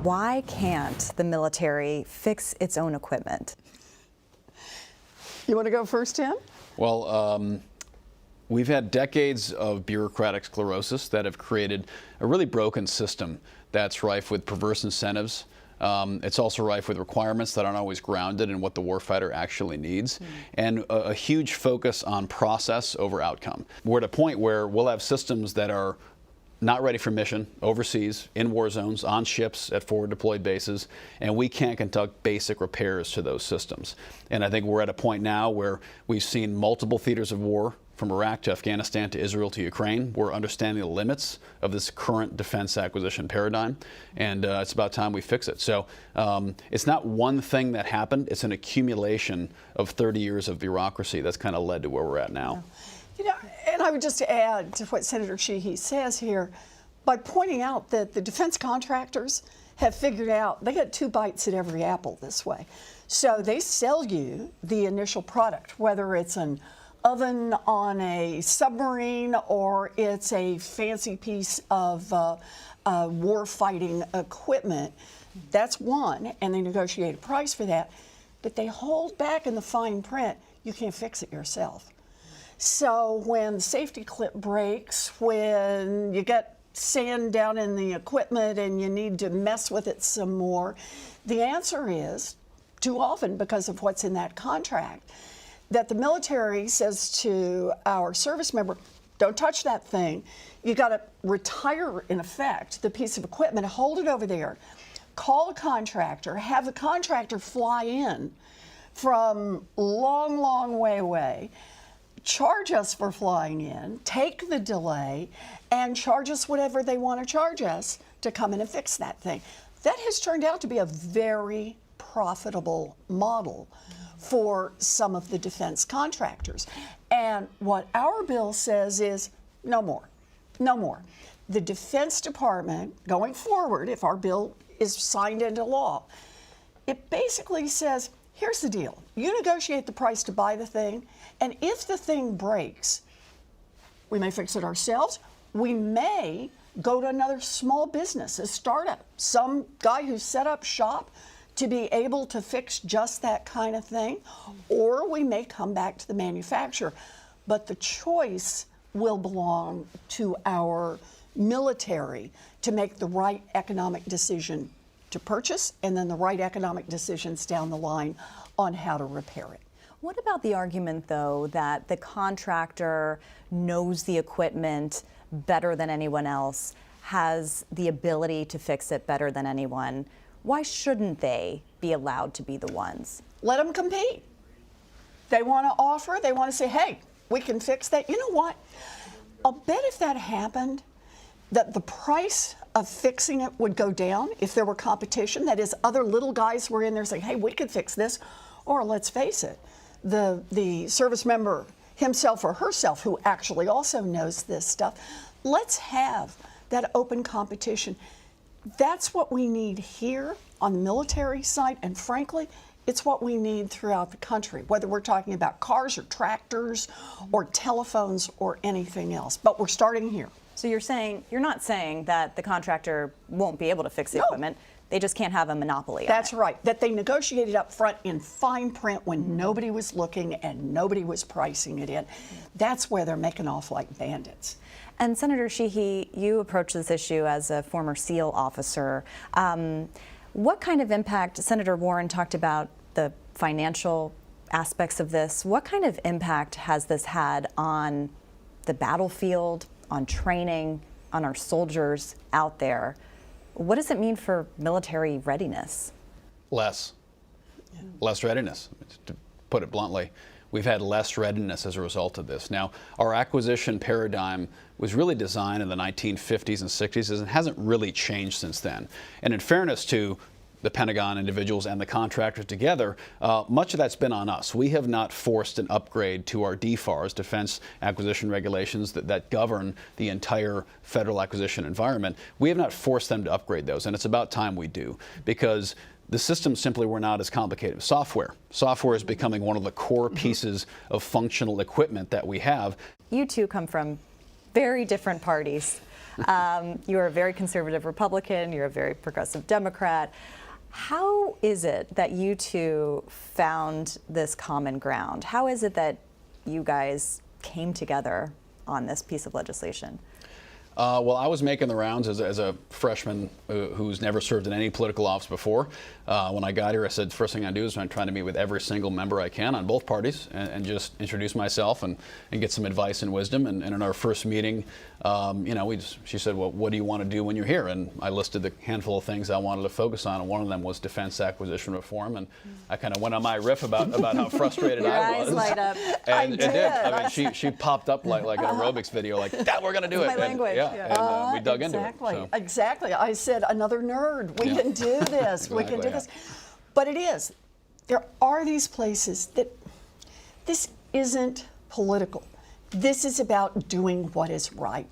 Why can't the military fix its own equipment? You want to go first, Tim? Well, we've had decades of bureaucratic sclerosis that have created a really broken system that's rife with perverse incentives. It's also rife with requirements that aren't always grounded in what the warfighter actually needs, and a huge focus on process over outcome. We're at a point where we'll have systems that are not ready for mission overseas, in war zones, on ships, at forward deployed bases, and we can't conduct basic repairs to those systems. And I think we're at a point now where we've seen multiple theaters of war, from Iraq to Afghanistan to Israel to Ukraine. We're understanding the limits of this current defense acquisition paradigm, and it's about time we fix it. So it's not one thing that happened, it's an accumulation of 30 years of bureaucracy that's kind of led to where we're at now. You know, and I would just add to what Senator Sheehy says here, by pointing out that the defense contractors have figured out they get 2 bites at every apple this way. So they sell you the initial product, whether it's an oven on a submarine or it's a fancy piece of war fighting equipment. That's one, and they negotiate a price for that. But they hold back in the fine print, you can't fix it yourself. So when the safety clip breaks, when you get sand down in the equipment and you need to mess with it some more, the answer is, too often because of what's in that contract, that the military says to our service member, don't touch that thing. You got to retire, in effect, the piece of equipment, hold it over there, call a contractor, have the contractor fly in from long, long way away, charge us for flying in, take the delay, and charge us whatever they want to charge us to come in and fix that thing. That has turned out to be a very profitable model for some of the defense contractors. And what our bill says is no more, no more. The Defense Department, going forward, if our bill is signed into law, it basically says, here's the deal. You negotiate the price to buy the thing, and if the thing breaks, we may fix it ourselves. We may go to another small business, a startup, some guy who set up shop to be able to fix just that kind of thing, or we may come back to the manufacturer. But the choice will belong to our military to make the right economic decision to purchase, and then the right economic decisions down the line on how to repair it. What about the argument, though, that the contractor knows the equipment better than anyone else, has the ability to fix it better than anyone? Why shouldn't they be allowed to be the ones? Let them compete. They want to offer, they want to say, hey, we can fix that. You know what? I'll bet if that happened, that the price of fixing it would go down if there were competition. That is, other little guys were in there saying, hey, we could fix this. Or let's face it, the service member himself or herself who actually also knows this stuff, let's have that open competition. That's what we need here on the military side, and frankly, it's what we need throughout the country, whether we're talking about cars or tractors or telephones or anything else. But we're starting here. So you're not saying that the contractor won't be able to fix the equipment. They just can't have a monopoly on it. That's right. That they negotiated up front in fine print when nobody was looking and nobody was pricing it in. That's where they're making off like bandits. And Senator Sheehy, you approach this issue as a former SEAL officer. What kind of impact, Senator Warren talked about the financial aspects of this. What kind of impact has this had on the battlefield, on training, on our soldiers out there? What does it mean for military readiness? Less readiness, to put it bluntly. We've had less readiness as a result of this. Now, our acquisition paradigm was really designed in the 1950s and 60s and hasn't really changed since then. And in fairness to the Pentagon individuals and the contractors together, much of that's been on us. We have not forced an upgrade to our DFARS, Defense Acquisition Regulations, that govern the entire federal acquisition environment. We have not forced them to upgrade those, and it's about time we do, because the systems simply were not as complicated. Software is becoming one of the core pieces of functional equipment that we have. You two come from very different parties. You're a very conservative Republican, you're a very progressive Democrat. How is it that you two found this common ground? How is it that you guys came together on this piece of legislation? Well, I was making the rounds as a freshman who's never served in any political office before. When I got here, I said, first thing I do is I'm trying to meet with every single member I can on both parties and just introduce myself and get some advice and wisdom. And in our first meeting, she said, well, what do you want to do when you're here? And I listed the handful of things I wanted to focus on, and one of them was defense acquisition reform. And I kind of went on my riff about how frustrated Your I was. eyes light up. And it did. I mean, she popped up like an aerobics video, like, that, we're going to do it. My language. Yeah. And we dug into it. So. Exactly. I said, another nerd. We can do this. We can do this. But it is. There are these places that this isn't political. This is about doing what is right.